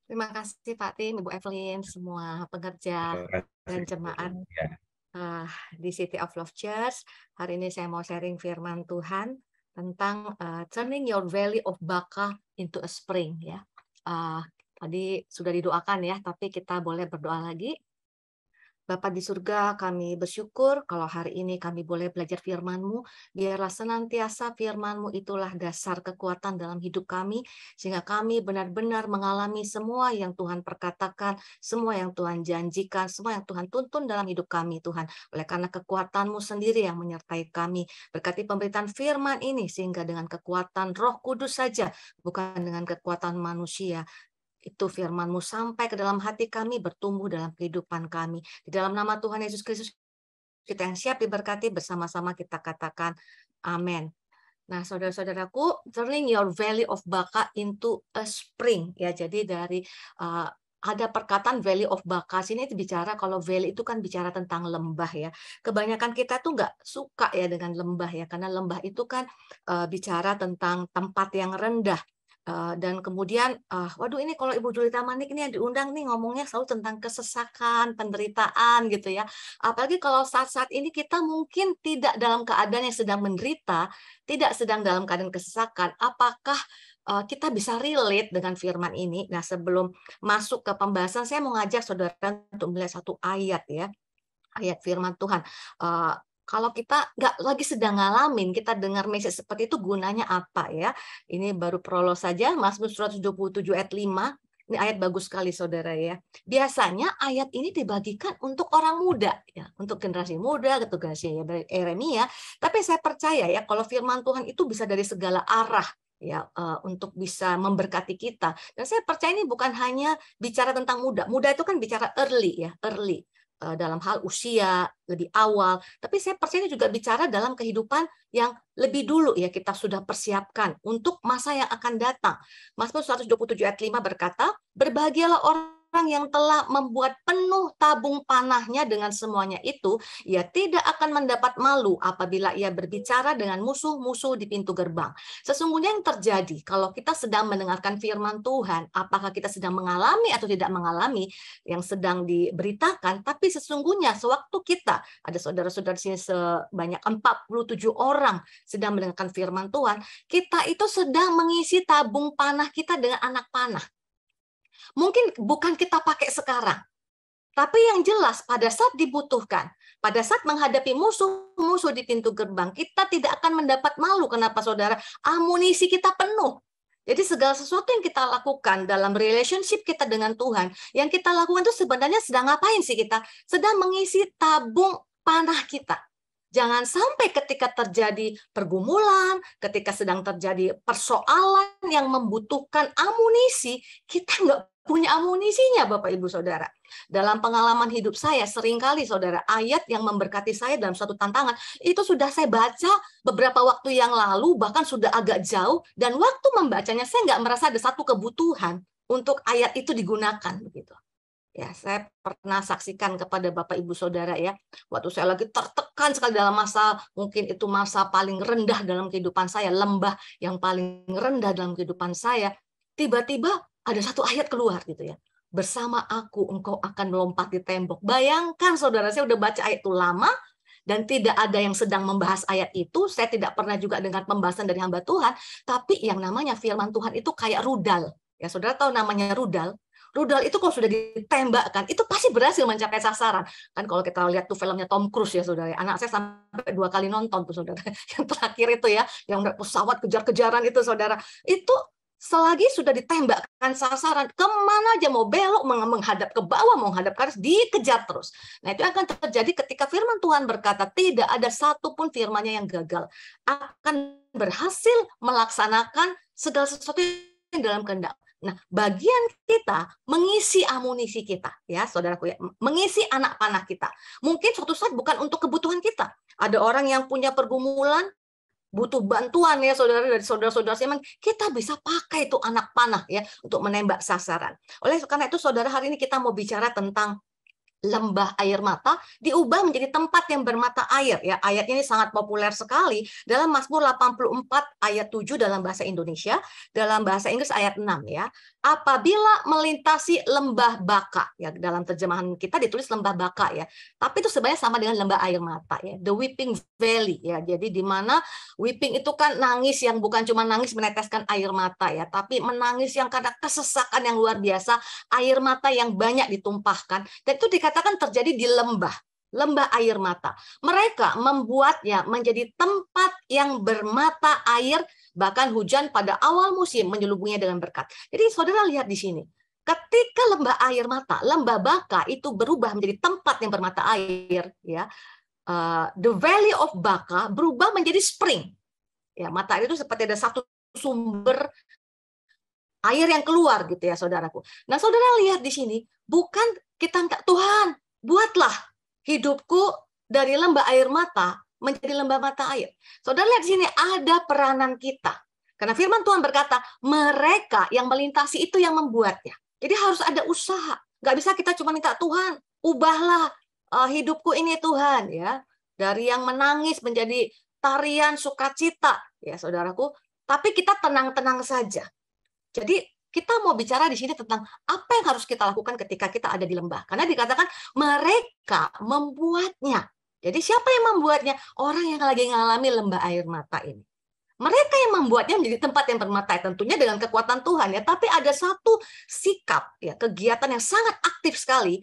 Terima kasih Pak Tim, Ibu Evelyn, semua pekerja Terima kasih. dan jemaat Ya, eh, di City of Love Church. Hari ini saya mau sharing firman Tuhan tentang turning your valley of Baca into a spring ya. Eh, Tadi sudah didoakan ya, tapi kita boleh berdoa lagi. Bapa di surga, kami bersyukur kalau hari ini kami boleh belajar firman-Mu. Biarlah senantiasa firman-Mu itulah dasar kekuatan dalam hidup kami, sehingga kami benar-benar mengalami semua yang Tuhan perkatakan, semua yang Tuhan janjikan, semua yang Tuhan tuntun dalam hidup kami, Tuhan. Oleh karena kekuatan-Mu sendiri yang menyertai kami. Berkati pemberitaan firman ini, sehingga dengan kekuatan Roh Kudus saja, bukan dengan kekuatan manusia, itu firman-Mu sampai ke dalam hati kami, bertumbuh dalam kehidupan kami. Di dalam nama Tuhan Yesus Kristus, kita yang siap diberkati, bersama-sama kita katakan amin. Nah, saudara-saudaraku, turning your valley of Baca into a spring. Ya, jadi dari ada perkataan valley of Baca sini itu bicara kalau valley itu kan bicara tentang lembah ya. Kebanyakan kita tuh nggak suka ya dengan lembah ya, karena lembah itu kan bicara tentang tempat yang rendah. Dan kemudian, waduh ini kalau Ibu Julita Manik ini yang diundang nih ngomongnya selalu tentang kesesakan, penderitaan gitu ya. Apalagi kalau saat-saat ini kita mungkin tidak dalam keadaan yang sedang menderita, tidak sedang dalam keadaan kesesakan. Apakah kita bisa relate dengan firman ini? Nah, sebelum masuk ke pembahasan, saya mau ngajak saudara untuk melihat satu ayat ya, ayat firman Tuhan. Eh, Kalau kita nggak lagi sedang ngalamin, kita dengar message seperti itu gunanya apa ya? Ini baru prolog saja, Mazmur 127 ayat 5. Ini ayat bagus sekali saudara ya. Biasanya ayat ini dibagikan untuk orang muda ya, untuk generasi muda, untuk generasi Yeremia. Tapi saya percaya ya kalau firman Tuhan itu bisa dari segala arah ya, untuk bisa memberkati kita. Dan saya percaya ini bukan hanya bicara tentang muda. Muda itu kan bicara early ya, early dalam hal usia lebih awal, tapi saya percaya juga bicara dalam kehidupan yang lebih dulu ya, kita sudah persiapkan untuk masa yang akan datang. Mazmur 127 ayat 5 berkata, berbahagialah orang yang telah membuat penuh tabung panahnya dengan semuanya itu, ia tidak akan mendapat malu apabila ia berbicara dengan musuh-musuh di pintu gerbang. Sesungguhnya yang terjadi kalau kita sedang mendengarkan firman Tuhan, apakah kita sedang mengalami atau tidak mengalami yang sedang diberitakan, tapi sesungguhnya sewaktu kita, ada saudara-saudara sini sebanyak 47 orang sedang mendengarkan firman Tuhan, kita itu sedang mengisi tabung panah kita dengan anak panah. Mungkin bukan kita pakai sekarang, tapi yang jelas pada saat dibutuhkan, pada saat menghadapi musuh-musuh di pintu gerbang, kita tidak akan mendapat malu. Kenapa saudara? Amunisi kita penuh. Jadi segala sesuatu yang kita lakukan dalam relationship kita dengan Tuhan, yang kita lakukan itu sebenarnya sedang ngapain sih kita? Sedang mengisi tabung panah kita. Jangan sampai ketika terjadi pergumulan, ketika sedang terjadi persoalan yang membutuhkan amunisi, kita nggak punya amunisinya, Bapak Ibu Saudara. Dalam pengalaman hidup saya, seringkali saudara, ayat yang memberkati saya dalam suatu tantangan, itu sudah saya baca beberapa waktu yang lalu, bahkan sudah agak jauh, dan waktu membacanya saya nggak merasa ada satu kebutuhan untuk ayat itu digunakan. Begitu. Ya, saya pernah saksikan kepada Bapak Ibu Saudara ya, waktu saya lagi tertekan sekali dalam masa, mungkin itu masa paling rendah dalam kehidupan saya, lembah yang paling rendah dalam kehidupan saya, tiba-tiba ada satu ayat keluar gitu ya. Bersama aku engkau akan melompati tembok. Bayangkan saudara, saya udah baca ayat itu lama dan tidak ada yang sedang membahas ayat itu. Saya tidak pernah juga dengar pembahasan dari hamba Tuhan, tapi yang namanya firman Tuhan itu kayak rudal. Ya, saudara tahu namanya rudal? Rudal itu kalau sudah ditembakkan, itu pasti berhasil mencapai sasaran. Kan kalau kita lihat tuh filmnya Tom Cruise ya saudara. Anak saya sampai 2 kali nonton tuh saudara. Yang terakhir itu ya, yang pesawat kejar-kejaran itu saudara. Itu selagi sudah ditembakkan sasaran, kemana aja mau belok, menghadap ke bawah, mau menghadap ke atas, dikejar terus. Nah itu akan terjadi ketika firman Tuhan berkata, tidak ada satupun firman-Nya yang gagal. Akan berhasil melaksanakan segala sesuatu yang dalam kehendak. Nah, bagian kita mengisi amunisi kita, ya, saudaraku ya, mengisi anak panah kita. Mungkin suatu saat bukan untuk kebutuhan kita. Ada orang yang punya pergumulan, butuh bantuan ya saudara dari saudara-saudara Semen, kita bisa pakai itu anak panah ya untuk menembak sasaran. Oleh karena itu saudara, hari ini kita mau bicara tentang lembah air mata diubah menjadi tempat yang bermata air. Ya, ayatnya ini sangat populer sekali dalam Mazmur 84 ayat 7 dalam bahasa Indonesia, dalam bahasa Inggris ayat 6 ya. Apabila melintasi lembah Baka, ya dalam terjemahan kita ditulis lembah Baka ya. Tapi itu sebenarnya sama dengan lembah air mata ya, the weeping valley ya. Jadi di mana weeping itu kan nangis yang bukan cuma nangis meneteskan air mata ya, tapi menangis yang karena kesesakan yang luar biasa, air mata yang banyak ditumpahkan, dan itu dikatakan terjadi di lembah air mata. Mereka membuatnya menjadi tempat yang bermata air, bahkan hujan pada awal musim menyelubunginya dengan berkat. Jadi saudara lihat di sini, ketika lembah air mata, lembah Baka itu berubah menjadi tempat yang bermata air, ya, the Valley of Baka berubah menjadi spring. Ya, mata air itu seperti ada satu sumber air yang keluar gitu ya, saudaraku. Nah, saudara lihat di sini, bukan kita minta Tuhan, buatlah hidupku dari lembah air mata menjadi lembah mata air. Saudara lihat di sini ada peranan kita. Karena firman Tuhan berkata, mereka yang melintasi itu yang membuatnya. Jadi harus ada usaha. Nggak bisa kita cuma minta Tuhan, ubahlah hidupku ini Tuhan ya. Dari yang menangis menjadi tarian sukacita ya saudaraku. Tapi kita tenang-tenang saja. Jadi kita mau bicara di sini tentang apa yang harus kita lakukan ketika kita ada di lembah. Karena dikatakan mereka membuatnya. Jadi siapa yang membuatnya? Orang yang lagi mengalami lembah air mata ini. Mereka yang membuatnya menjadi tempat yang bermata, tentunya dengan kekuatan Tuhan ya. Tapi ada satu sikap ya, kegiatan yang sangat aktif sekali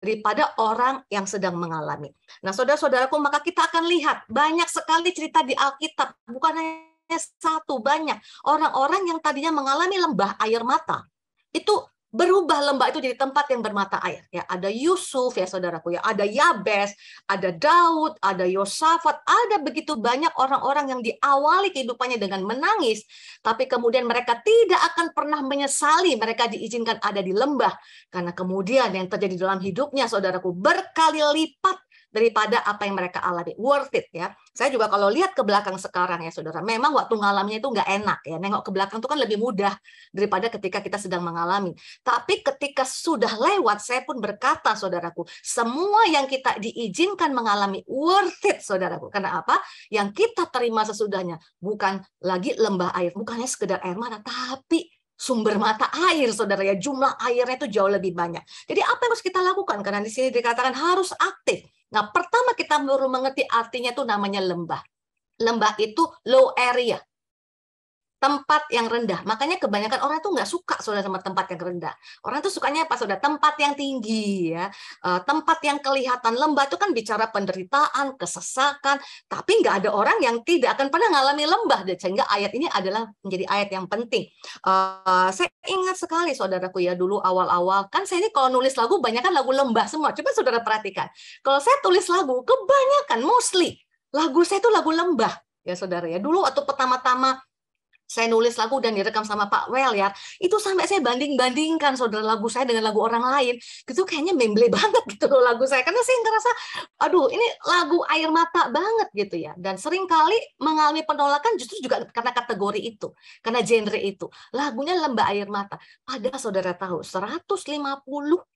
daripada orang yang sedang mengalami. Nah, saudara-saudaraku, maka kita akan lihat banyak sekali cerita di Alkitab, bukan hanya satu, banyak orang-orang yang tadinya mengalami lembah air mata itu berubah lembah itu jadi tempat yang bermata air. Ya, ada Yusuf ya saudaraku ya, ada Yabes, ada Daud, ada Yosafat, ada begitu banyak orang-orang yang diawali kehidupannya dengan menangis, tapi kemudian mereka tidak akan pernah menyesali mereka diizinkan ada di lembah, karena kemudian yang terjadi dalam hidupnya saudaraku berkali lipat daripada apa yang mereka alami. Worth it ya. Saya juga kalau lihat ke belakang sekarang ya saudara, memang waktu ngalaminya itu nggak enak ya. Nengok ke belakang itu kan lebih mudah daripada ketika kita sedang mengalami. Tapi ketika sudah lewat, saya pun berkata saudaraku, semua yang kita diizinkan mengalami worth it saudaraku. Karena apa? Yang kita terima sesudahnya bukan lagi lembah air, bukannya sekedar air mata, tapi sumber mata air, saudara ya. Jumlah airnya itu jauh lebih banyak. Jadi apa yang harus kita lakukan? Karena di sini dikatakan harus aktif. Nah, pertama kita perlu mengerti artinya itu namanya lembah. Lembah itu low area. Tempat yang rendah. Makanya kebanyakan orang tuh nggak suka saudara sama tempat yang rendah. Orang tuh sukanya apa saudara? Tempat yang tinggi ya. Tempat yang kelihatan. Lembah itu kan bicara penderitaan, kesesakan. Tapi nggak ada orang yang tidak akan pernah mengalami lembah. Sehingga ayat ini adalah menjadi ayat yang penting. Saya ingat sekali saudaraku ya, dulu awal-awal. Kan saya ini kalau nulis lagu banyak kan lagu lembah semua. Coba saudara perhatikan. Kalau saya tulis lagu, kebanyakan mostly lagu saya itu lagu lembah. Ya saudara ya. Dulu waktu pertama-tama saya nulis lagu dan direkam sama Pak Well ya, itu sampai saya banding-bandingkan saudara lagu saya dengan lagu orang lain, gitu kayaknya memble banget gitu loh lagu saya, karena saya ngerasa, aduh ini lagu air mata banget gitu ya, dan sering kali mengalami penolakan justru juga karena kategori itu, karena genre itu, lagunya lembah air mata. Padahal saudara tahu, 150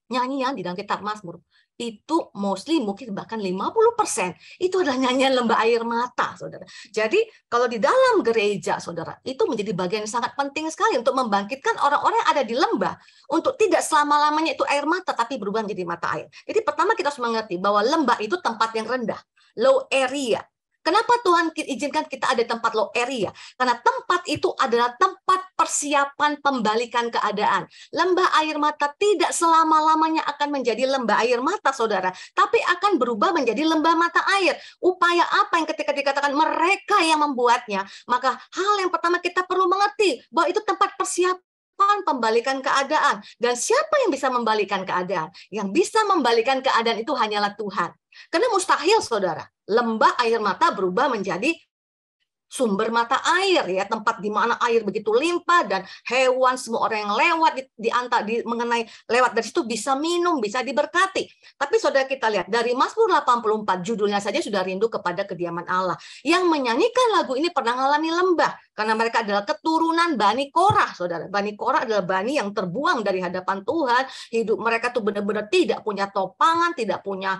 nyanyian di dalam kitab Mazmur, itu mostly mungkin bahkan 50% itu adalah nyanyian lembah air mata, saudara. Jadi kalau di dalam gereja, saudara, itu menjadi bagian yang sangat penting sekali untuk membangkitkan orang-orang yang ada di lembah untuk tidak selama-lamanya itu air mata, tapi berubah menjadi mata air. Jadi pertama kita harus mengerti bahwa lembah itu tempat yang rendah, low area. Kenapa Tuhan izinkan kita ada tempat low area? Karena tempat itu adalah tempat persiapan pembalikan keadaan. Lembah air mata tidak selama-lamanya akan menjadi lembah air mata, saudara, tapi akan berubah menjadi lembah mata air. Upaya apa yang ketika dikatakan mereka yang membuatnya? Maka hal yang pertama kita perlu mengerti bahwa itu tempat persiapan pembalikan keadaan. Dan siapa yang bisa membalikan keadaan? Yang bisa membalikan keadaan itu hanyalah Tuhan. Karena mustahil, saudara, lembah air mata berubah menjadi sumber mata air ya, tempat di mana air begitu limpah dan hewan semua orang yang lewat mengenai lewat dari situ bisa minum, bisa diberkati. Tapi saudara kita lihat dari Mazmur 84 judulnya saja sudah rindu kepada kediaman Allah. Yang menyanyikan lagu ini pernah mengalami lembah karena mereka adalah keturunan Bani Korah, saudara. Bani Korah adalah bani yang terbuang dari hadapan Tuhan. Hidup mereka tuh benar-benar tidak punya topangan, tidak punya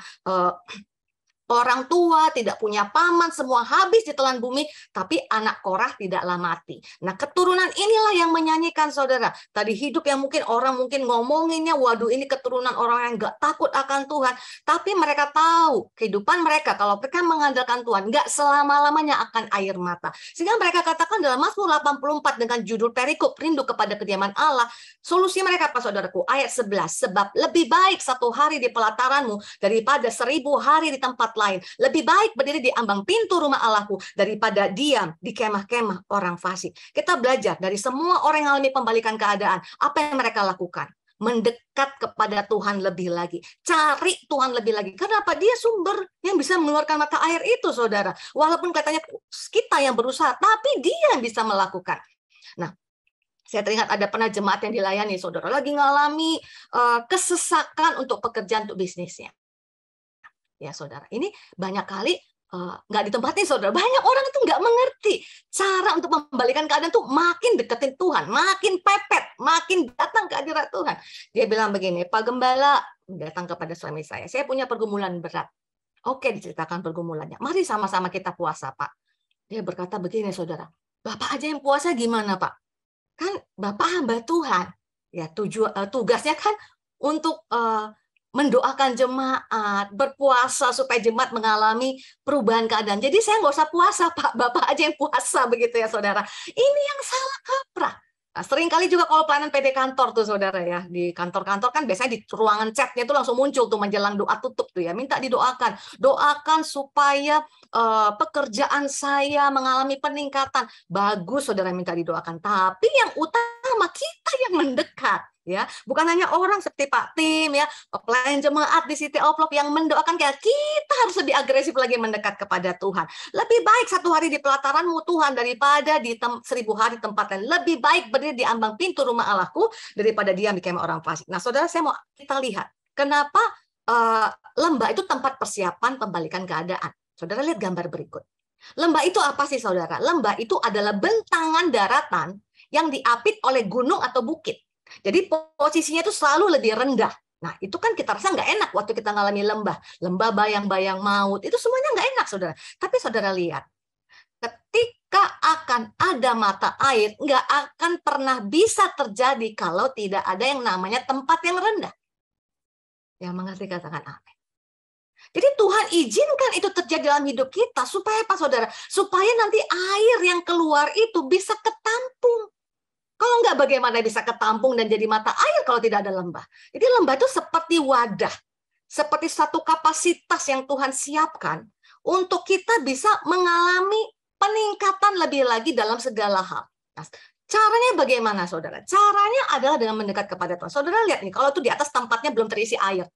orang tua, tidak punya paman, semua habis ditelan bumi, tapi anak Korah tidaklah mati. Nah, keturunan inilah yang menyanyikan, saudara. Tadi hidup yang mungkin orang ngomonginnya, waduh ini keturunan orang yang nggak takut akan Tuhan. Tapi mereka tahu, kehidupan mereka, kalau mereka mengandalkan Tuhan, nggak selama-lamanya akan air mata. Sehingga mereka katakan dalam Mazmur 84 dengan judul perikop, rindu kepada kediaman Allah, solusi mereka apa, saudaraku? Ayat 11, sebab lebih baik 1 hari di pelataranmu daripada 1000 hari di tempat lain. Lebih baik berdiri di ambang pintu rumah Allahku daripada diam di kemah-kemah orang fasik. Kita belajar dari semua orang yang alami pembalikan keadaan. Apa yang mereka lakukan? Mendekat kepada Tuhan lebih lagi. Cari Tuhan lebih lagi. Kenapa? Dia sumber yang bisa mengeluarkan mata air itu, saudara. Walaupun katanya kita yang berusaha, tapi dia yang bisa melakukan. Nah, saya teringat ada pernah jemaat yang dilayani, saudara, lagi ngalami kesesakan untuk pekerjaan, untuk bisnisnya. Ya, saudara, ini banyak kali nggak ditempatin, saudara. Banyak orang itu nggak mengerti cara untuk membalikan keadaan tuh makin deketin Tuhan, makin pepet, makin datang ke hadirat Tuhan. Dia bilang begini, Pak Gembala, datang kepada suami saya punya pergumulan berat. Oke, diceritakan pergumulannya. Mari sama-sama kita puasa, Pak. Dia berkata begini, saudara, Bapak aja yang puasa gimana, Pak? Kan Bapak hamba Tuhan. Ya, tugasnya kan untuk mendoakan jemaat, berpuasa supaya jemaat mengalami perubahan keadaan. Jadi saya nggak usah puasa, Pak. Bapak aja yang puasa, begitu ya, saudara. Ini yang salah kaprah. Nah, sering kali juga kalau pelayanan PD kantor tuh, saudara ya, di kantor-kantor kan biasanya di ruangan chatnya tuh langsung muncul tuh menjelang doa tutup tuh ya, minta didoakan, doakan supaya pekerjaan saya mengalami peningkatan. Bagus, saudara, minta didoakan. Tapi yang utama kita yang mendekat. Ya, bukan hanya orang seperti Pak Tim ya, pelayan jemaat di City of Love yang mendoakan kita harus lebih agresif lagi mendekat kepada Tuhan. Lebih baik 1 hari di pelataranmu Tuhan daripada di 1000 hari tempat lain. Lebih baik berdiri di ambang pintu rumah Allahku daripada diam di kemah orang fasik. Nah, saudara, saya mau kita lihat kenapa lembah itu tempat persiapan pembalikan keadaan. Saudara lihat gambar berikut. Lembah itu apa sih, saudara? Lembah itu adalah bentangan daratan yang diapit oleh gunung atau bukit. Jadi posisinya itu selalu lebih rendah. Nah, itu kan kita rasa nggak enak waktu kita ngalami lembah. Lembah bayang-bayang maut. Itu semuanya nggak enak, saudara. Tapi saudara lihat, ketika akan ada mata air, nggak akan pernah bisa terjadi kalau tidak ada yang namanya tempat yang rendah. Yang mengerti katakan amin. Jadi Tuhan izinkan itu terjadi dalam hidup kita. Supaya apa, saudara? Supaya nanti air yang keluar itu bisa ketampung. Kalau enggak, bagaimana bisa ketampung dan jadi mata air kalau tidak ada lembah? Jadi lembah itu seperti wadah, seperti satu kapasitas yang Tuhan siapkan untuk kita bisa mengalami peningkatan lebih lagi dalam segala hal. Nah, caranya bagaimana, saudara? Caranya adalah dengan mendekat kepada Tuhan. Saudara lihat nih, kalau itu di atas tempatnya belum terisi air.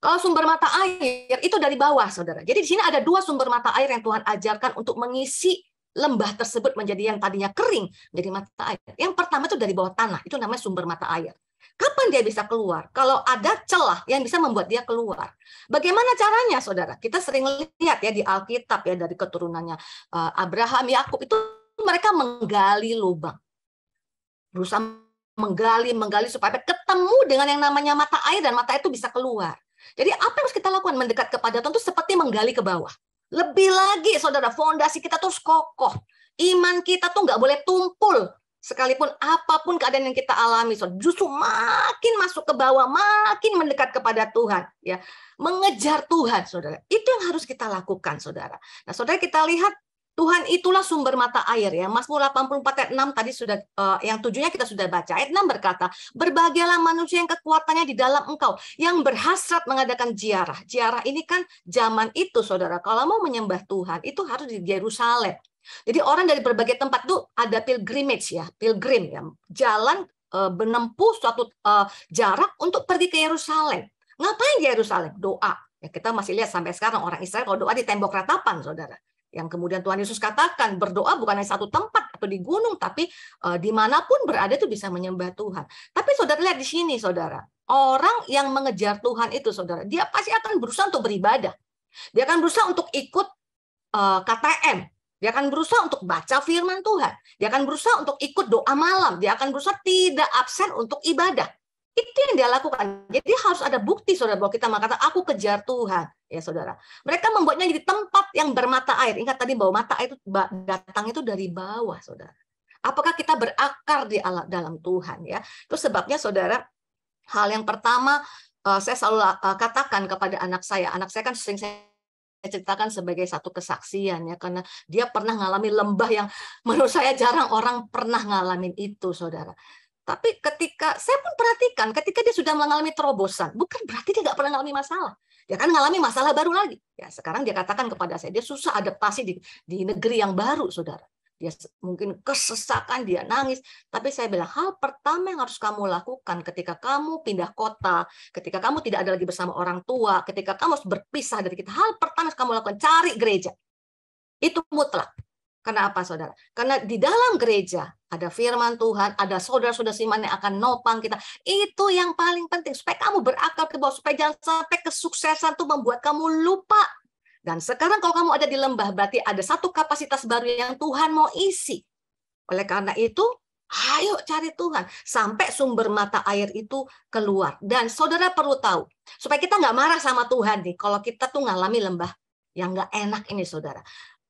Kalau sumber mata air itu dari bawah, saudara. Jadi di sini ada 2 sumber mata air yang Tuhan ajarkan untuk mengisi lembah tersebut menjadi yang tadinya kering menjadi mata air. Yang pertama itu dari bawah tanah, itu namanya sumber mata air. Kapan dia bisa keluar? Kalau ada celah yang bisa membuat dia keluar. Bagaimana caranya, saudara? Kita sering lihat ya di Alkitab ya, dari keturunannya Abraham, Yakub, itu mereka menggali lubang. Berusaha menggali supaya ketemu dengan yang namanya mata air dan mata itu bisa keluar. Jadi apa yang harus kita lakukan? Mendekat kepada Tuhan itu seperti menggali ke bawah. Lebih lagi, saudara, fondasi kita terus kokoh. Iman kita tuh nggak boleh tumpul. Sekalipun apapun keadaan yang kita alami, saudara, justru makin masuk ke bawah, makin mendekat kepada Tuhan. Ya, mengejar Tuhan, saudara. Itu yang harus kita lakukan, saudara. Nah, saudara, kita lihat Tuhan itulah sumber mata air ya. Mazmur 84 ayat 6 tadi sudah yang 7-nya kita sudah baca. Ayat 6 berkata, "Berbahagialah manusia yang kekuatannya di dalam Engkau, yang berhasrat mengadakan ziarah." Ziarah ini kan zaman itu, saudara, kalau mau menyembah Tuhan itu harus di Yerusalem. Jadi orang dari berbagai tempat itu ada pilgrimage ya, pilgrim ya, jalan menempuh suatu jarak untuk pergi ke Yerusalem. Ngapain di Yerusalem? Doa. Ya, kita masih lihat sampai sekarang orang Israel kalau doa di tembok ratapan, saudara. Yang kemudian Tuhan Yesus katakan berdoa bukan hanya satu tempat atau di gunung, tapi dimanapun berada itu bisa menyembah Tuhan. Tapi saudara lihat di sini saudara, orang yang mengejar Tuhan itu saudara, dia pasti akan berusaha untuk beribadah. Dia akan berusaha untuk ikut KTM. Dia akan berusaha untuk baca firman Tuhan. Dia akan berusaha untuk ikut doa malam. Dia akan berusaha tidak absen untuk ibadah. Itu yang dia lakukan. Jadi harus ada bukti, saudara, bahwa kita mengatakan, aku kejar Tuhan. Ya, saudara. Mereka membuatnya jadi tempat yang bermata air. Ingat tadi bahwa mata air itu datang itu dari bawah, saudara. Apakah kita berakar di dalam Tuhan? Ya, itu sebabnya, saudara, hal yang pertama saya selalu katakan kepada anak saya kan sering saya ceritakan sebagai satu kesaksian ya, karena dia pernah mengalami lembah yang menurut saya jarang orang pernah ngalamin itu, saudara. Tapi ketika saya pun perhatikan, ketika dia sudah mengalami terobosan, bukan berarti dia nggak pernah mengalami masalah. Dia kan mengalami masalah baru lagi. Ya, sekarang dia katakan kepada saya, dia susah adaptasi di negeri yang baru, saudara. Dia mungkin kesesakan, dia nangis. Tapi saya bilang, hal pertama yang harus kamu lakukan ketika kamu pindah kota, ketika kamu tidak ada lagi bersama orang tua, ketika kamu harus berpisah dari kita, hal pertama yang kamu lakukan, cari gereja. Itu mutlak. Kenapa, saudara? Karena di dalam gereja ada firman Tuhan, ada saudara-saudara seiman yang akan nopang kita. Itu yang paling penting, supaya kamu berakal ke bawah, supaya jangan sampai kesuksesan itu membuat kamu lupa. Dan sekarang kalau kamu ada di lembah, berarti ada satu kapasitas baru yang Tuhan mau isi. Oleh karena itu, ayo cari Tuhan. Sampai sumber mata air itu keluar. Dan saudara perlu tahu, supaya kita nggak marah sama Tuhan nih, kalau kita tuh ngalami lembah yang nggak enak ini, saudara.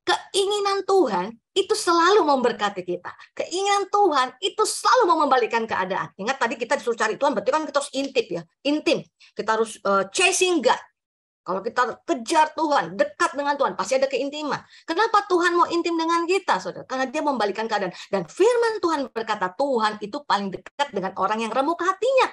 Keinginan Tuhan itu selalu memberkati kita. Keinginan Tuhan itu selalu mau membalikkan keadaan. Ingat tadi kita disuruh cari Tuhan, berarti kan kita harus intim ya. Intim. Kita harus chasing God. Kalau kita kejar Tuhan, dekat dengan Tuhan, pasti ada keintiman. Kenapa Tuhan mau intim dengan kita, saudara? Karena dia membalikkan keadaan. Dan firman Tuhan berkata, Tuhan itu paling dekat dengan orang yang remuk hatinya.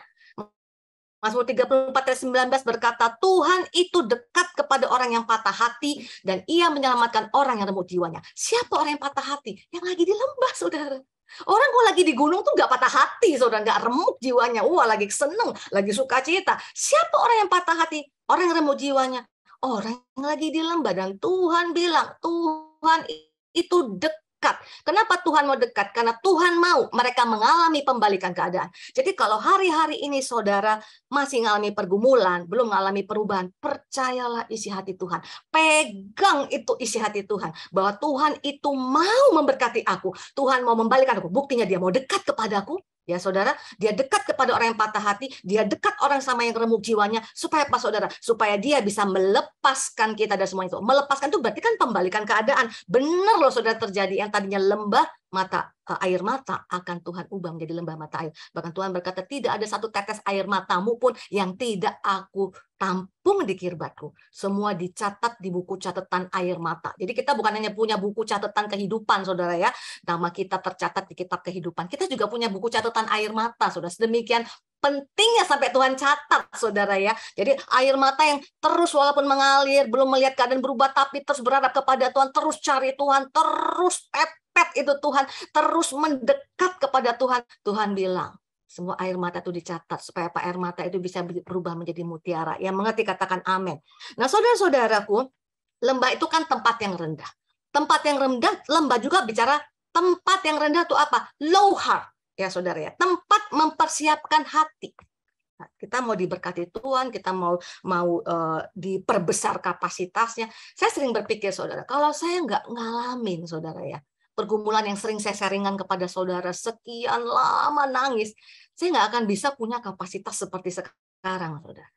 Mazmur 34 ayat 19 berkata, Tuhan itu dekat kepada orang yang patah hati, dan ia menyelamatkan orang yang remuk jiwanya. Siapa orang yang patah hati? Yang lagi di lembah, saudara. Orang kalau lagi di gunung tuh nggak patah hati, saudara, nggak remuk jiwanya. Wah, lagi seneng, lagi sukacita. Siapa orang yang patah hati? Orang yang remuk jiwanya. Orang yang lagi di lembah. Dan Tuhan bilang, Tuhan itu dekat. Kenapa Tuhan mau dekat? Karena Tuhan mau mereka mengalami pembalikan keadaan. Jadi kalau hari-hari ini saudara masih mengalami pergumulan, belum mengalami perubahan, percayalah isi hati Tuhan. Pegang itu isi hati Tuhan. Bahwa Tuhan itu mau memberkati aku. Tuhan mau membalikan aku. Buktinya dia mau dekat kepadaku. Ya saudara, dia dekat kepada orang yang patah hati, dia dekat orang sama yang remuk jiwanya, supaya apa saudara? Supaya dia bisa melepaskan kita dari semua itu. Melepaskan itu berarti kan pembalikan keadaan. Benar loh saudara, terjadi yang tadinya lembah air mata akan Tuhan ubah menjadi lembah mata air. Bahkan Tuhan berkata, tidak ada satu tetes air matamu pun yang tidak aku tampung di kirbatku. Semua dicatat di buku catatan air mata. Jadi kita bukan hanya punya buku catatan kehidupan, saudara ya. Nama kita tercatat di kitab kehidupan. Kita juga punya buku catatan air mata, saudara. Sedemikian pentingnya sampai Tuhan catat, saudara ya. Jadi air mata yang terus walaupun mengalir, belum melihat keadaan berubah, tapi terus berharap kepada Tuhan, terus cari Tuhan, terus pepet itu Tuhan, terus mendekat kepada Tuhan. Tuhan bilang, semua air mata itu dicatat, supaya apa? Air mata itu bisa berubah menjadi mutiara. Yang mengerti katakan amin. Nah saudara-saudaraku, lembah itu kan tempat yang rendah. Tempat yang rendah, lembah juga bicara tempat yang rendah itu apa? Low heart. Ya saudara ya, tempat mempersiapkan hati. Nah, kita mau diberkati Tuhan, kita mau diperbesar kapasitasnya. Saya sering berpikir saudara, kalau saya nggak ngalamin saudara ya, pergumulan yang sering saya sharingan kepada saudara, sekian lama nangis, saya nggak akan bisa punya kapasitas seperti sekarang saudara.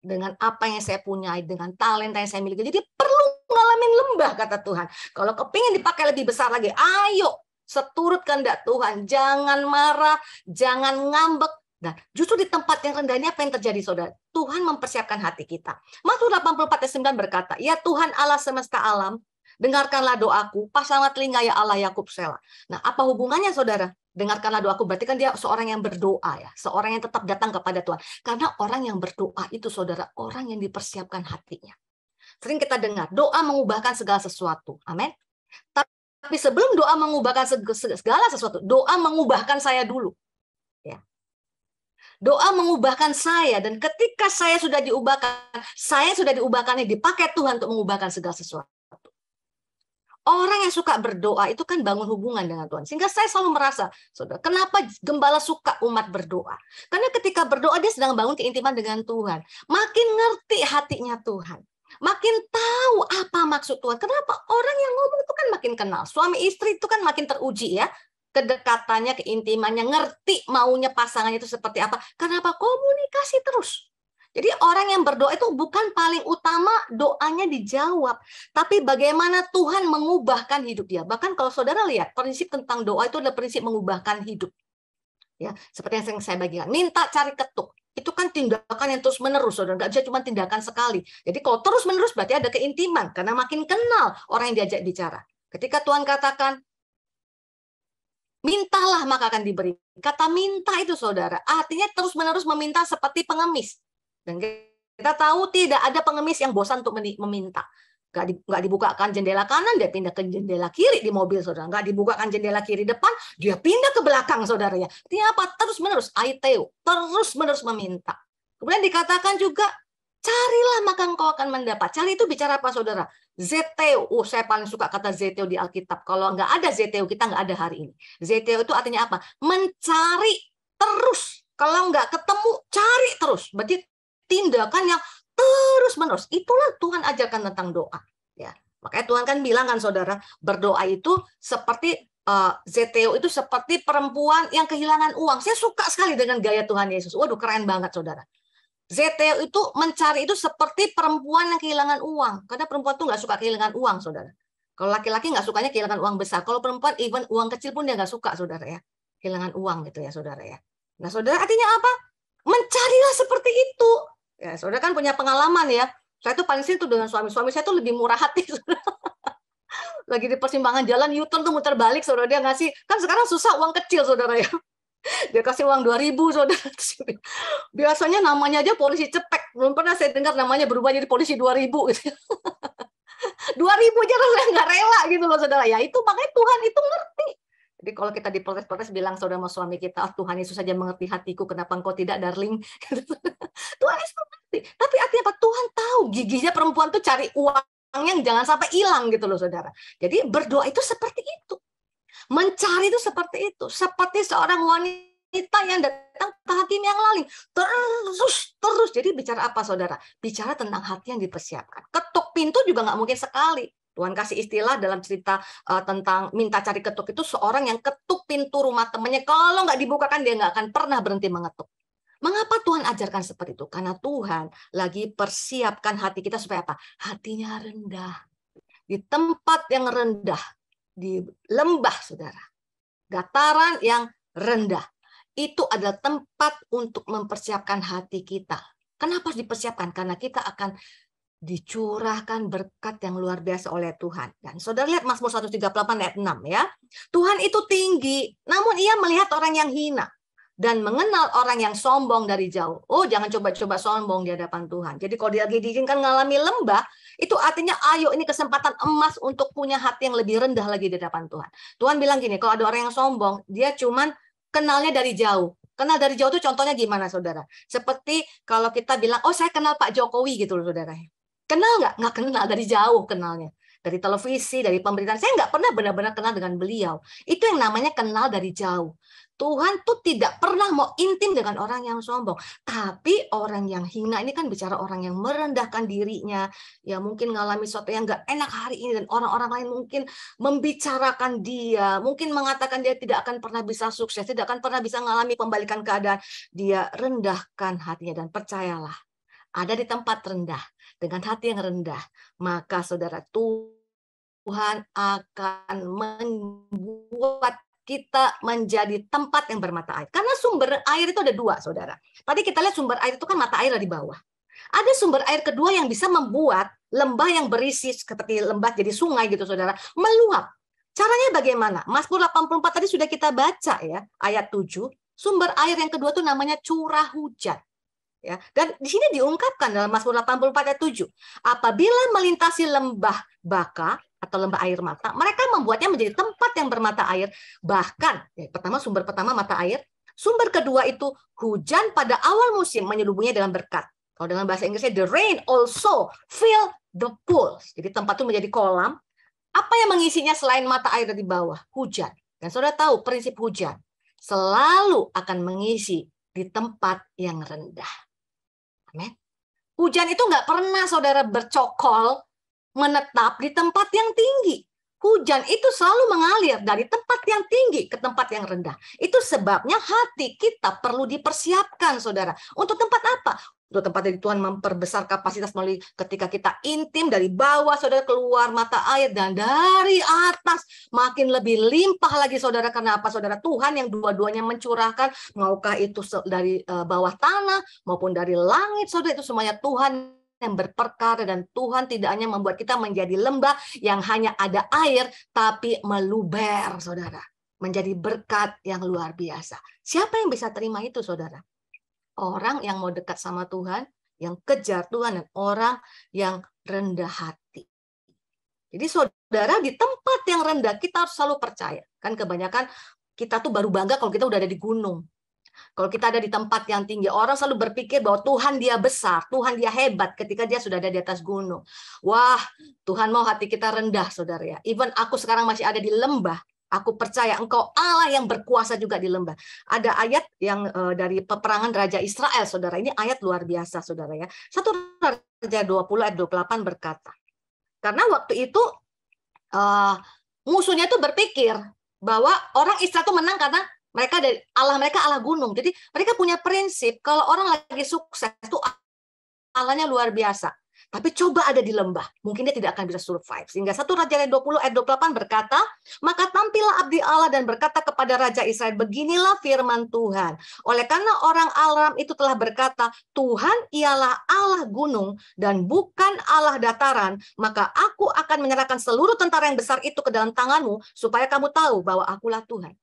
Dengan apa yang saya punya, dengan talenta yang saya miliki. Jadi perlu ngalamin lembah kata Tuhan. Kalau kepingin dipakai lebih besar lagi, ayo seturut kehendak Tuhan, jangan marah, jangan ngambek. Nah, justru di tempat yang rendah ini apa yang terjadi, saudara? Tuhan mempersiapkan hati kita. Mazmur 84 ayat 9 berkata, ya Tuhan Allah semesta alam, dengarkanlah doaku, pasanglah telinga ya Allah Yakub Selah. Nah, apa hubungannya, saudara? Dengarkanlah doaku, berarti kan dia seorang yang berdoa ya, seorang yang tetap datang kepada Tuhan. Karena orang yang berdoa itu, saudara, orang yang dipersiapkan hatinya. Sering kita dengar, doa mengubahkan segala sesuatu. Amin. Tapi sebelum doa mengubahkan segala sesuatu, doa mengubahkan saya dulu. Ya. Doa mengubahkan saya, dan ketika saya sudah diubahkan dipakai Tuhan untuk mengubahkan segala sesuatu. Orang yang suka berdoa itu kan bangun hubungan dengan Tuhan. Sehingga saya selalu merasa, saudara, kenapa gembala suka umat berdoa? Karena ketika berdoa dia sedang bangun keintiman dengan Tuhan. Makin ngerti hatinya Tuhan. Makin tahu apa maksud Tuhan. Kenapa orang yang ngomong itu kan makin kenal. Suami istri itu kan makin teruji ya. Kedekatannya, keintimannya, ngerti maunya pasangannya itu seperti apa. Kenapa? Komunikasi terus. Jadi orang yang berdoa itu bukan paling utama doanya dijawab, tapi bagaimana Tuhan mengubahkan hidup dia. Bahkan kalau saudara lihat, prinsip tentang doa itu adalah prinsip mengubahkan hidup. Ya, seperti yang sering saya bagikan, minta cari ketuk. Itu kan tindakan yang terus-menerus, saudara. Nggak bisa cuma tindakan sekali. Jadi kalau terus-menerus berarti ada keintiman, karena makin kenal orang yang diajak bicara. Ketika Tuhan katakan, mintalah maka akan diberi. Kata minta itu, saudara, artinya terus-menerus meminta seperti pengemis. Dan kita tahu tidak ada pengemis yang bosan untuk meminta. Nggak dibukakan jendela kanan, dia pindah ke jendela kiri di mobil, saudara. Nggak dibukakan jendela kiri depan, dia pindah ke belakang, saudara ya. Artinya apa? Terus-menerus, aiteo, terus-menerus meminta. Kemudian dikatakan juga, carilah maka engkau akan mendapat. Cari itu bicara apa, saudara? Zeteo. Saya paling suka kata zeteo di Alkitab. Kalau nggak ada zeteo, kita nggak ada hari ini. Zeteo itu artinya apa? Mencari terus. Kalau nggak ketemu, cari terus. Berarti tindakan yang terus-menerus. Itulah Tuhan ajarkan tentang doa. Ya, makanya Tuhan kan bilang kan, saudara, berdoa itu seperti Zeteo itu seperti perempuan yang kehilangan uang. Saya suka sekali dengan gaya Tuhan Yesus. Waduh, keren banget, saudara. Zeteo itu mencari itu seperti perempuan yang kehilangan uang. Karena perempuan tuh nggak suka kehilangan uang, saudara. Kalau laki-laki nggak sukanya kehilangan uang besar. Kalau perempuan, even uang kecil pun dia nggak suka, saudara ya. Kehilangan uang gitu ya, saudara ya. Nah, saudara, artinya apa? Mencarilah seperti itu. Ya, saudara kan punya pengalaman ya. Saya tuh paling sering tuh dengan suami saya tuh lebih murah hati. Saudara. Lagi di persimpangan jalan U-turn tuh muter balik, saudara, dia ngasih. Kan sekarang susah uang kecil, saudara ya. Dia kasih uang 2.000, saudara. Biasanya namanya aja polisi cepek. Belum pernah saya dengar namanya berubah jadi polisi 2.000 gitu. 2.000 aja saya nggak rela gitu loh, saudara. Ya itu makanya Tuhan itu ngerti. Jadi kalau kita diprotes-protes bilang, saudara sama suami kita, Tuhan Yesus saja mengerti hatiku, kenapa engkau tidak, darling? Tuhan Yesus mengerti. Tapi artinya apa? Tuhan tahu giginya perempuan tuh cari uang yang jangan sampai hilang gitu loh, saudara. Jadi berdoa itu seperti itu. Mencari itu seperti itu. Seperti seorang wanita yang datang ke hakim yang laling. Terus. Jadi bicara apa, saudara? Bicara tentang hati yang dipersiapkan. Ketuk pintu juga nggak mungkin sekali. Tuhan kasih istilah dalam cerita tentang minta cari ketuk itu, seorang yang ketuk pintu rumah temannya, kalau nggak dibukakan dia nggak akan pernah berhenti mengetuk. Mengapa Tuhan ajarkan seperti itu? Karena Tuhan lagi persiapkan hati kita supaya apa? Hatinya rendah. Di tempat yang rendah, di lembah, saudara. Dataran yang rendah. Itu adalah tempat untuk mempersiapkan hati kita. Kenapa dipersiapkan? Karena kita akan dicurahkan berkat yang luar biasa oleh Tuhan. Dan saudara lihat Mazmur 138 ayat 6 ya. Tuhan itu tinggi, namun ia melihat orang yang hina dan mengenal orang yang sombong dari jauh. Oh, jangan coba-coba sombong di hadapan Tuhan. Jadi kalau dia lagi diizinkan mengalami lembah, itu artinya ayo ini kesempatan emas untuk punya hati yang lebih rendah lagi di hadapan Tuhan. Tuhan bilang gini, kalau ada orang yang sombong, dia cuman kenalnya dari jauh. Kenal dari jauh itu contohnya gimana, saudara? Seperti kalau kita bilang, oh saya kenal Pak Jokowi gitu loh, saudara. Kenal nggak? Nggak kenal, dari jauh kenalnya. Dari televisi, dari pemberitaan. Saya nggak pernah benar-benar kenal dengan beliau. Itu yang namanya kenal dari jauh. Tuhan tuh tidak pernah mau intim dengan orang yang sombong. Tapi orang yang hina ini kan bicara orang yang merendahkan dirinya. Ya mungkin ngalami sesuatu yang nggak enak hari ini. Dan orang-orang lain mungkin membicarakan dia. Mungkin mengatakan dia tidak akan pernah bisa sukses. Tidak akan pernah bisa mengalami pembalikan keadaan. Dia rendahkan hatinya dan percayalah. Ada di tempat rendah, dengan hati yang rendah, maka saudara, Tuhan akan membuat kita menjadi tempat yang bermata air. Karena sumber air itu ada dua, saudara. Tadi kita lihat sumber air itu kan mata air di bawah. Ada sumber air kedua yang bisa membuat lembah yang berisi seperti lembah jadi sungai gitu, saudara, meluap. Caranya bagaimana? Mazmur 84 tadi sudah kita baca ya, ayat 7. Sumber air yang kedua itu namanya curah hujan. Ya, dan di sini diungkapkan dalam Mazmur 84 ayat 7. Apabila melintasi lembah baka atau lembah air mata, mereka membuatnya menjadi tempat yang bermata air. Bahkan, ya, sumber pertama mata air, sumber kedua itu hujan pada awal musim menyelubuhinya dengan berkat. Kalau dengan bahasa Inggrisnya, the rain also fill the pools. Jadi tempat itu menjadi kolam, Apa yang mengisinya selain mata air dari bawah? Hujan. Dan saudara tahu prinsip hujan selalu akan mengisi di tempat yang rendah. Amin. Hujan itu nggak pernah saudara bercokol menetap di tempat yang tinggi. Hujan itu selalu mengalir dari tempat yang tinggi ke tempat yang rendah. Itu sebabnya hati kita perlu dipersiapkan, saudara. Untuk tempat apa? Untuk tempat dari Tuhan memperbesar kapasitas melalui ketika kita intim dari bawah, saudara, keluar mata air, dan dari atas makin lebih limpah lagi, saudara. Karena apa, saudara? Tuhan yang dua-duanya mencurahkan, maukah itu dari bawah tanah maupun dari langit, saudara, itu semuanya Tuhan yang berperkara, dan Tuhan tidak hanya membuat kita menjadi lembah yang hanya ada air, tapi meluber, saudara. Menjadi berkat yang luar biasa. Siapa yang bisa terima itu, saudara? Orang yang mau dekat sama Tuhan, yang kejar Tuhan, dan orang yang rendah hati. Jadi saudara, di tempat yang rendah kita harus selalu percaya. Kan kebanyakan kita tuh baru bangga kalau kita udah ada di gunung. Kalau kita ada di tempat yang tinggi, orang selalu berpikir bahwa Tuhan dia besar, Tuhan dia hebat ketika dia sudah ada di atas gunung. Wah, Tuhan mau hati kita rendah, saudara ya. Even aku sekarang masih ada di lembah, aku percaya Engkau Allah yang berkuasa juga di lembah. Ada ayat yang dari peperangan Raja Israel, saudara. Ini ayat luar biasa, saudara ya. 1 Raja 20 ayat 28 berkata, karena waktu itu musuhnya itu berpikir bahwa orang Israel itu menang karena mereka Allah gunung. Jadi mereka punya prinsip kalau orang lagi sukses itu Allahnya luar biasa. Tapi coba ada di lembah, mungkin dia tidak akan bisa survive. Sehingga 1 Raja 20 ayat 28 berkata, maka tampillah abdi Allah dan berkata kepada Raja Israel, beginilah firman Tuhan. Oleh karena orang Aram itu telah berkata, Tuhan ialah Allah gunung dan bukan Allah dataran, maka aku akan menyerahkan seluruh tentara yang besar itu ke dalam tanganmu, supaya kamu tahu bahwa akulah Tuhan.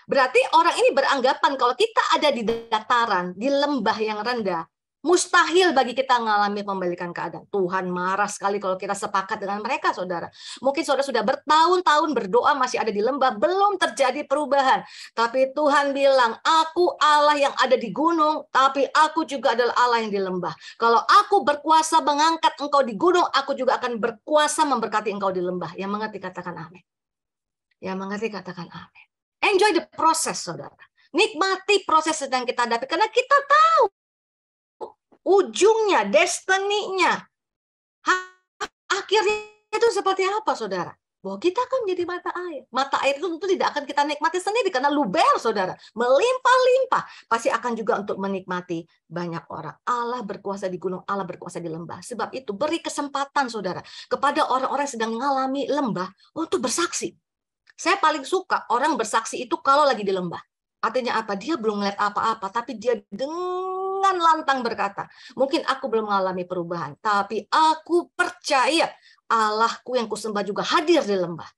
Berarti orang ini beranggapan kalau kita ada di dataran, di lembah yang rendah, mustahil bagi kita mengalami pembalikan keadaan. Tuhan marah sekali kalau kita sepakat dengan mereka, saudara. Mungkin saudara sudah bertahun-tahun berdoa masih ada di lembah, belum terjadi perubahan. Tapi Tuhan bilang, aku Allah yang ada di gunung, tapi aku juga adalah Allah yang di lembah. Kalau aku berkuasa mengangkat engkau di gunung, aku juga akan berkuasa memberkati engkau di lembah. Yang mengerti katakan amin. Yang mengerti katakan amin. Enjoy the process, saudara. Nikmati proses sedang kita hadapi, karena kita tahu ujungnya, destiny-nya, akhirnya itu seperti apa, saudara? Bahwa kita akan menjadi mata air. Mata air itu tentu tidak akan kita nikmati sendiri, karena luber, saudara. Melimpah-limpah. Pasti akan juga untuk menikmati banyak orang. Allah berkuasa di gunung, Allah berkuasa di lembah. Sebab itu beri kesempatan, saudara, kepada orang-orang yang sedang mengalami lembah untuk bersaksi. Saya paling suka orang bersaksi itu kalau lagi di lembah. Artinya apa? Dia belum melihat apa-apa, tapi dia dengan lantang berkata, mungkin aku belum mengalami perubahan, tapi aku percaya Allahku yang kusembah juga hadir di lembah.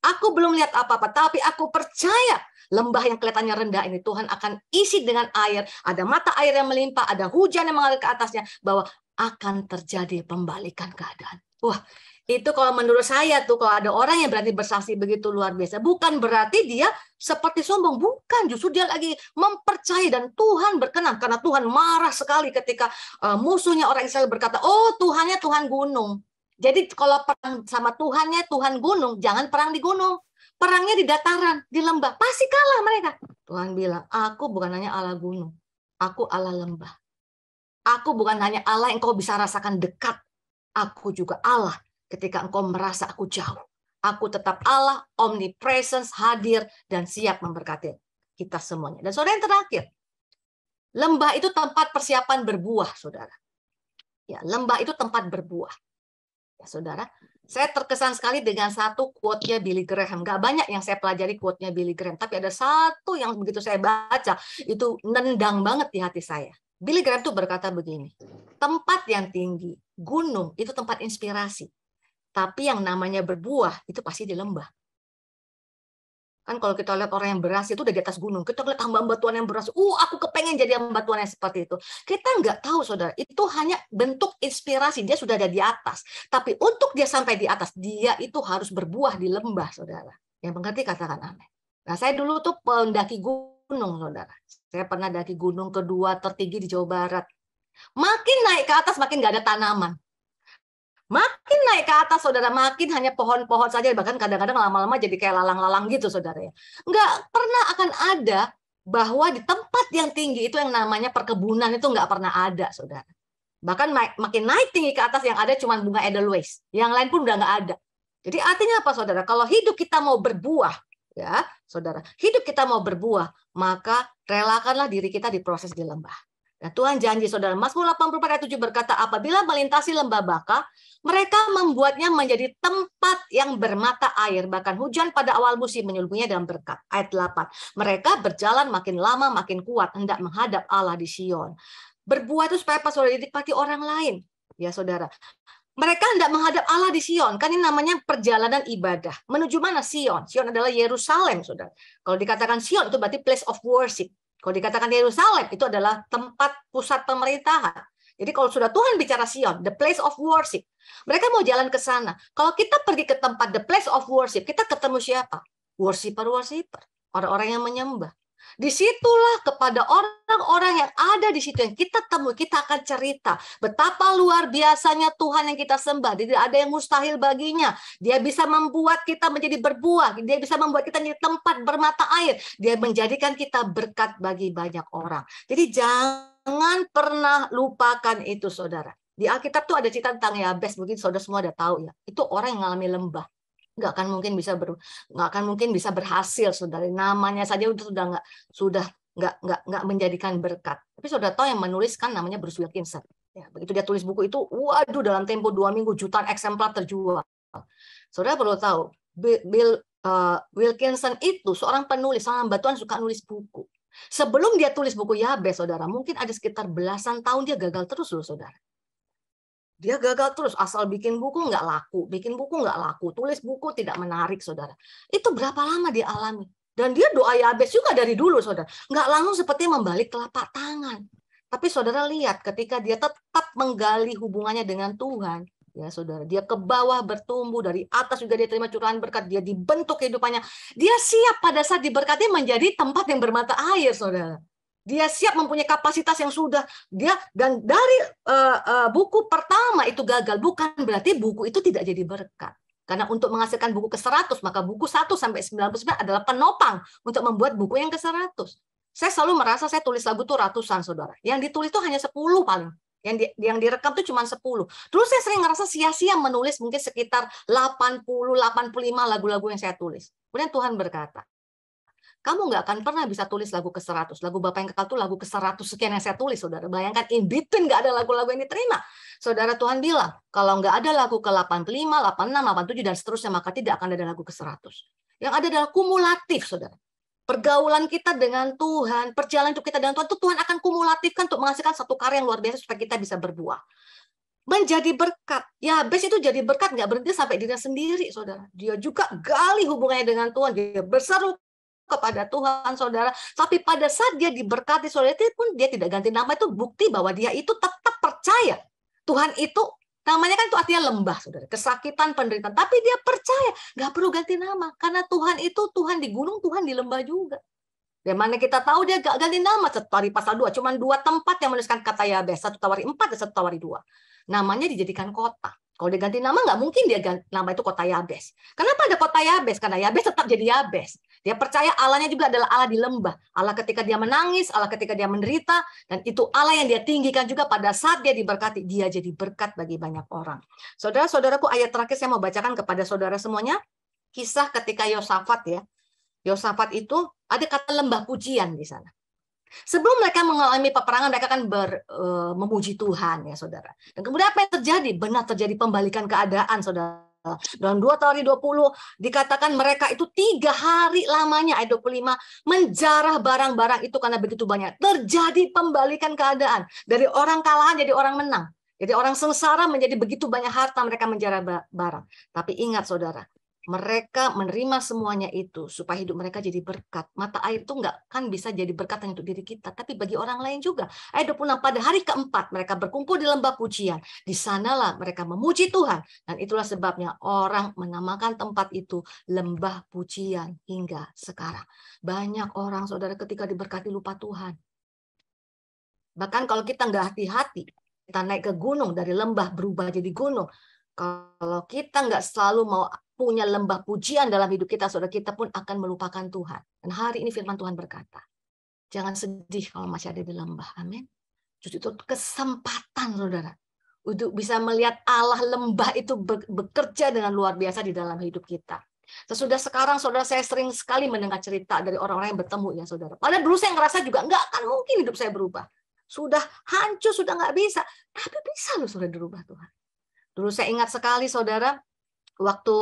Aku belum lihat apa-apa, tapi aku percaya lembah yang kelihatannya rendah ini Tuhan akan isi dengan air, ada mata air yang melimpah, ada hujan yang mengalir ke atasnya, bahwa akan terjadi pembalikan keadaan. Wah, itu kalau menurut saya tuh, kalau ada orang yang berani bersaksi begitu luar biasa, bukan berarti dia seperti sombong, bukan, justru dia lagi mempercayai dan Tuhan berkenan, karena Tuhan marah sekali ketika musuhnya orang Israel berkata, oh Tuhannya Tuhan gunung. Jadi kalau perang sama Tuhannya Tuhan gunung, jangan perang di gunung. Perangnya di dataran, di lembah, pasti kalah mereka. Tuhan bilang, aku bukan hanya Allah gunung, aku Allah lembah. Aku bukan hanya Allah yang kau bisa rasakan dekat, aku juga Allah ketika engkau merasa aku jauh. Aku tetap Allah, omnipresence, hadir, dan siap memberkati kita semuanya. Dan saudara yang terakhir, lembah itu tempat persiapan berbuah, saudara. Ya, lembah itu tempat berbuah. Ya, saudara, saya terkesan sekali dengan satu quote-nya Billy Graham. Gak banyak yang saya pelajari quote-nya Billy Graham, tapi ada satu yang begitu saya baca, itu nendang banget di hati saya. Billy Graham tuh berkata begini, tempat yang tinggi, gunung, itu tempat inspirasi. Tapi yang namanya berbuah, itu pasti di lembah. Kan kalau kita lihat orang yang berhasil itu udah di atas gunung. Kita lihat hamba Tuhan yang berhasil. Aku kepengen jadi hamba Tuhan yang seperti itu. Kita nggak tahu, saudara. Itu hanya bentuk inspirasi. Dia sudah ada di atas. Tapi untuk dia sampai di atas, dia itu harus berbuah di lembah, saudara. Yang mengerti katakan amin. Nah, saya dulu tuh pendaki gunung, saudara. Saya pernah daki gunung kedua tertinggi di Jawa Barat. Makin naik ke atas, makin nggak ada tanaman. Makin naik ke atas, saudara, makin hanya pohon-pohon saja. Bahkan kadang-kadang lama-lama jadi kayak lalang-lalang gitu, saudara. Ya. Nggak pernah akan ada bahwa di tempat yang tinggi itu yang namanya perkebunan itu nggak pernah ada, saudara. Bahkan makin naik tinggi ke atas yang ada cuma bunga Edelweiss. Yang lain pun udah nggak ada. Jadi artinya apa, saudara? Kalau hidup kita mau berbuah, ya, saudara, hidup kita mau berbuah, maka relakanlah diri kita diproses di lembah. Nah, Tuhan janji, saudara, Mazmur 84 ayat 7 berkata, apabila melintasi lembah Baka, mereka membuatnya menjadi tempat yang bermata air, bahkan hujan pada awal musim menyelubunginya dalam berkat. Ayat 8, mereka berjalan makin lama makin kuat, hendak menghadap Allah di Sion. Berbuah itu supaya apa, saudara? Dinikmati orang lain, ya, saudara. Mereka hendak menghadap Allah di Sion. Kan ini namanya perjalanan ibadah. Menuju mana Sion? Sion adalah Yerusalem, saudara. Kalau dikatakan Sion itu berarti place of worship. Kalau dikatakan Yerusalem itu adalah tempat pusat pemerintahan. Jadi kalau sudah Tuhan bicara Sion, the place of worship, mereka mau jalan ke sana. Kalau kita pergi ke tempat the place of worship, kita ketemu siapa? Worshipper, orang-orang yang menyembah. Disitulah kepada orang-orang yang ada di situ yang kita temui, kita akan cerita betapa luar biasanya Tuhan yang kita sembah. Tidak ada yang mustahil baginya. Dia bisa membuat kita menjadi berbuah. Dia bisa membuat kita menjadi tempat bermata air. Dia menjadikan kita berkat bagi banyak orang. Jadi jangan pernah lupakan itu, saudara. Di Alkitab tuh ada cerita tentang Yabes, mungkin saudara semua udah tahu ya. Itu orang yang mengalami lembah. Nggak akan mungkin bisa berhasil, saudara. Namanya saja sudah nggak menjadikan berkat. Tapi saudara tahu yang menuliskan namanya Bruce Wilkinson. Ya, begitu dia tulis buku itu, waduh, dalam tempo 2 minggu jutaan eksemplar terjual. Saudara perlu tahu, Wilkinson itu seorang penulis, seorang hamba Tuhan, suka nulis buku. Sebelum dia tulis buku Yabes, saudara, mungkin ada sekitar belasan tahun dia gagal terus loh, saudara. Dia gagal terus, asal bikin buku nggak laku, tulis buku tidak menarik, saudara. Itu berapa lama dia alami? Dan dia doa Yabes juga dari dulu, saudara. Nggak langsung seperti membalik telapak tangan. Tapi saudara lihat, ketika dia tetap menggali hubungannya dengan Tuhan, ya saudara, dia ke bawah bertumbuh, dari atas juga dia terima curahan berkat, dia dibentuk kehidupannya. Dia siap pada saat diberkati menjadi tempat yang bermata air, saudara. Dia siap mempunyai kapasitas yang sudah dia, dan dari buku pertama itu gagal, bukan berarti buku itu tidak jadi berkat. Karena untuk menghasilkan buku ke-100, maka buku 1 sampai 99 adalah penopang untuk membuat buku yang ke-100. Saya selalu merasa saya tulis lagu tuh ratusan, saudara. Yang ditulis tuh hanya 10 paling. Yang direkam tuh cuma 10. Dulu saya sering ngerasa sia-sia menulis mungkin sekitar 80, 85 lagu-lagu yang saya tulis. Kemudian Tuhan berkata, kamu nggak akan pernah bisa tulis lagu ke-100. Lagu Bapa yang Kekal itu lagu ke-100 sekian yang saya tulis, saudara. Bayangkan, in between nggak ada lagu-lagu yang diterima. Saudara, Tuhan bilang, kalau nggak ada lagu ke-85, 86, 87, dan seterusnya, maka tidak akan ada lagu ke-100. Yang ada adalah kumulatif, saudara. Pergaulan kita dengan Tuhan, perjalanan hidup kita dengan Tuhan, itu Tuhan akan kumulatifkan untuk menghasilkan satu karya yang luar biasa supaya kita bisa berbuah. Menjadi berkat. Yabes itu jadi berkat nggak berhenti sampai dirinya sendiri, saudara. Dia juga gali hubungannya dengan Tuhan. Dia berseru kepada Tuhan, saudara. Tapi pada saat dia diberkati, saudara, itu pun dia tidak ganti nama. Itu bukti bahwa dia itu tetap percaya. Tuhan itu, namanya kan itu artinya lembah, saudara. Kesakitan, penderitaan. Tapi dia percaya. Nggak perlu ganti nama. Karena Tuhan itu, Tuhan di gunung, Tuhan di lembah juga. Dan mana kita tahu dia gak ganti nama. Tawari pasal 2. Cuma 2 tempat yang menuliskan kata Yabes. 1 Tawari 4 dan 1 Tawari 2. Namanya dijadikan kota. Kalau dia ganti nama, nggak mungkin dia ganti nama itu kota Yabes. Kenapa ada kota Yabes? Karena Yabes tetap jadi Yabes. Dia percaya Allahnya juga adalah Allah di lembah. Allah ketika dia menangis, Allah ketika dia menderita, dan itu Allah yang dia tinggikan juga pada saat dia diberkati. Dia jadi berkat bagi banyak orang. Saudara-saudaraku, ayat terakhir saya mau bacakan kepada saudara semuanya. Kisah ketika Yosafat, ya. Yosafat itu ada kata lembah pujian di sana. Sebelum mereka mengalami peperangan, mereka akan memuji Tuhan, ya saudara. Dan kemudian apa yang terjadi? Benar terjadi pembalikan keadaan, saudara. Dalam 2 Tawari 20 dikatakan mereka itu 3 hari lamanya, ayat 25, menjarah barang-barang itu karena begitu banyak. Terjadi pembalikan keadaan. Dari orang kalahan jadi orang menang. Jadi orang sengsara menjadi begitu banyak harta, mereka menjarah barang. Tapi ingat, saudara, mereka menerima semuanya itu supaya hidup mereka jadi berkat. Mata air itu nggak kan bisa jadi berkat hanya untuk diri kita, tapi bagi orang lain juga. Ayat 26, pada hari keempat mereka berkumpul di lembah pujian. Di sanalah mereka memuji Tuhan. Dan itulah sebabnya orang menamakan tempat itu lembah pujian hingga sekarang. Banyak orang, saudara, ketika diberkati lupa Tuhan. Bahkan kalau kita nggak hati-hati, kita naik ke gunung, dari lembah berubah jadi gunung. Kalau kita nggak selalu mau punya lembah pujian dalam hidup kita, saudara, kita pun akan melupakan Tuhan. Dan hari ini firman Tuhan berkata, jangan sedih kalau masih ada di lembah. Amin. Justru itu kesempatan, saudara, untuk bisa melihat Allah lembah itu bekerja dengan luar biasa di dalam hidup kita. Sesudah sekarang, saudara, saya sering sekali mendengar cerita dari orang-orang yang bertemu, ya saudara. Padahal dulu saya ngerasa juga nggak akan mungkin hidup saya berubah. Sudah hancur, sudah nggak bisa. Tapi bisa loh, saudara, dirubah Tuhan. Dulu saya ingat sekali, saudara, waktu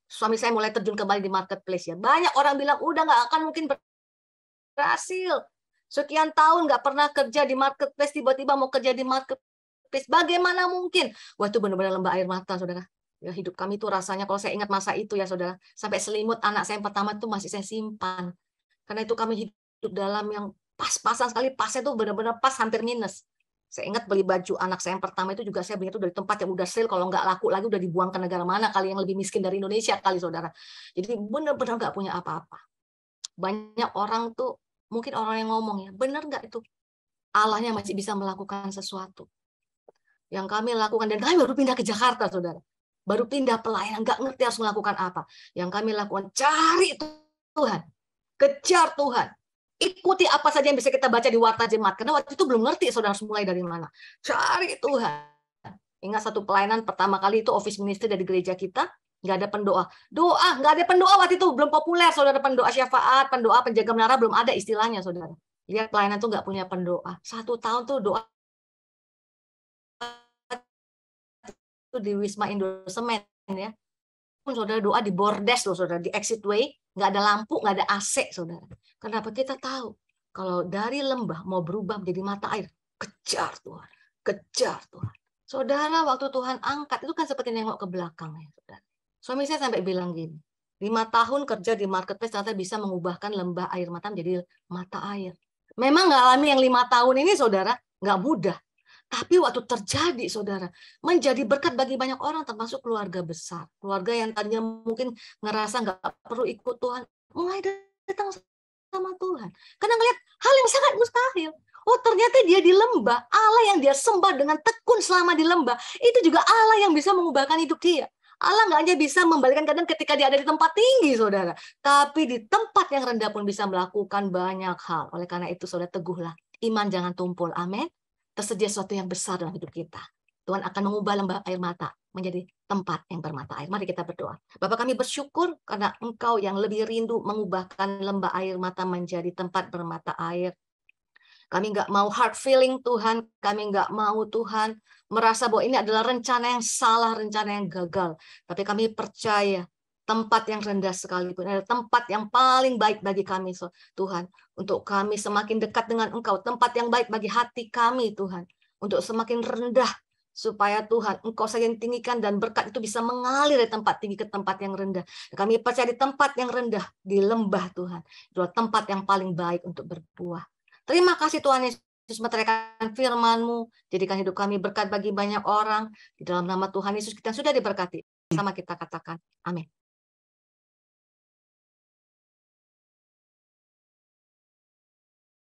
suami saya mulai terjun kembali di marketplace, ya. Banyak orang bilang, udah nggak akan mungkin berhasil. Sekian tahun nggak pernah kerja di marketplace, tiba-tiba mau kerja di marketplace. Bagaimana mungkin? Wah, itu benar-benar lembah air mata, saudara. Ya, hidup kami itu rasanya, kalau saya ingat masa itu, ya saudara, sampai selimut anak saya yang pertama itu masih saya simpan. Karena itu kami hidup dalam yang pas-pasan sekali, pasnya itu benar-benar pas, hampir minus. Saya ingat beli baju anak saya yang pertama itu juga saya beli itu dari tempat yang udah sale, kalau nggak laku lagi udah dibuang ke negara mana kali, yang lebih miskin dari Indonesia kali, saudara. Jadi benar-benar nggak punya apa-apa. Banyak orang tuh, mungkin orang yang ngomong, ya, benar nggak itu Allahnya masih bisa melakukan sesuatu. Yang kami lakukan, dan kami baru pindah ke Jakarta, saudara. Baru pindah pelayanan, nggak ngerti harus melakukan apa. Yang kami lakukan, cari Tuhan. Kejar Tuhan. Ikuti apa saja yang bisa kita baca di Warta Jemaat. Karena waktu itu belum ngerti, saudara, harus mulai dari mana. Cari Tuhan. Ingat satu pelayanan pertama kali itu office ministry dari gereja kita, nggak ada pendoa. Nggak ada pendoa waktu itu, belum populer, saudara. Pendoa syafaat, pendoa penjaga menara, belum ada istilahnya, saudara. Lihat pelayanan tuh nggak punya pendoa. 1 tahun tuh doa itu di Wisma Indosemen, ya. Pun saudara doa di bordes loh, saudara, di exit way, nggak ada lampu, nggak ada AC, saudara. Kenapa? Kita tahu kalau dari lembah mau berubah menjadi mata air, kejar Tuhan, kejar Tuhan. Saudara, waktu Tuhan angkat itu kan seperti nengok ke belakang, ya saudara. Suami saya sampai bilang gini, 5 tahun kerja di marketplace ternyata bisa mengubahkan lembah air mata menjadi mata air. Memang ngalami yang 5 tahun ini, saudara, nggak mudah. Tapi waktu terjadi, saudara, menjadi berkat bagi banyak orang, termasuk keluarga besar. Keluarga yang tadinya mungkin ngerasa nggak perlu ikut Tuhan, mulai datang sama Tuhan. Karena ngelihat hal yang sangat mustahil. Oh, ternyata dia di lembah, Allah yang dia sembah dengan tekun selama di lembah, itu juga Allah yang bisa mengubahkan hidup dia. Allah nggak hanya bisa membalikan keadaan ketika dia ada di tempat tinggi, saudara. Tapi di tempat yang rendah pun bisa melakukan banyak hal. Oleh karena itu, saudara, teguhlah. Iman jangan tumpul. Amin. Tersedia sesuatu yang besar dalam hidup kita. Tuhan akan mengubah lembah air mata menjadi tempat yang bermata air. Mari kita berdoa. Bapa, kami bersyukur karena Engkau yang lebih rindu mengubahkan lembah air mata menjadi tempat bermata air. Kami nggak mau hard feeling, Tuhan. Kami nggak mau, Tuhan, merasa bahwa ini adalah rencana yang salah, rencana yang gagal. Tapi kami percaya tempat yang rendah sekalipun adalah tempat yang paling baik bagi kami, Tuhan. Untuk kami semakin dekat dengan Engkau, tempat yang baik bagi hati kami, Tuhan. Untuk semakin rendah, supaya Tuhan, Engkau saja yang tinggikan dan berkat itu bisa mengalir dari tempat tinggi ke tempat yang rendah. Kami percaya di tempat yang rendah, di lembah, Tuhan. Itu adalah tempat yang paling baik untuk berbuah. Terima kasih Tuhan Yesus, meteraikan firman-Mu, jadikan hidup kami berkat bagi banyak orang. Di dalam nama Tuhan Yesus kita sudah diberkati. Sama kita katakan, amin.